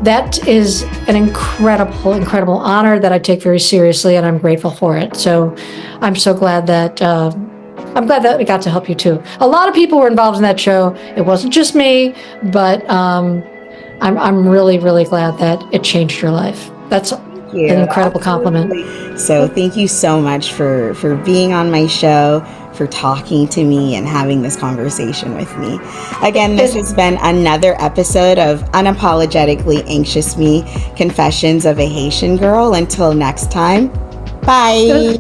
that is an incredible honor that I take very seriously, and I'm grateful for it. So I'm so glad that it got to help you too. A lot of people were involved in that show. It wasn't just me, but I'm really, really glad that it changed your life. That's an incredible compliment. So thank you so much for being on my show, for talking to me and having this conversation with me. Again, this has been another episode of Unapologetically Anxious Me, Confessions of a Haitian Girl. Until next time, bye.